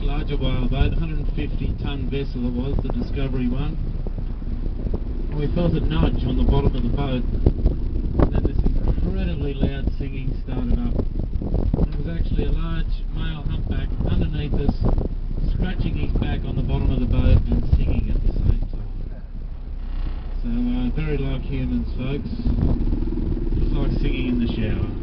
larger whaleboat, 150-ton vessel it was, the Discovery one. And we felt a nudge on the bottom of the boat, and then this incredibly loud singing started up. And it was actually a large male humpback underneath us, scratching his back on the bottom of the boat and singing at the same time. So very like humans, folks. Just like singing in the shower.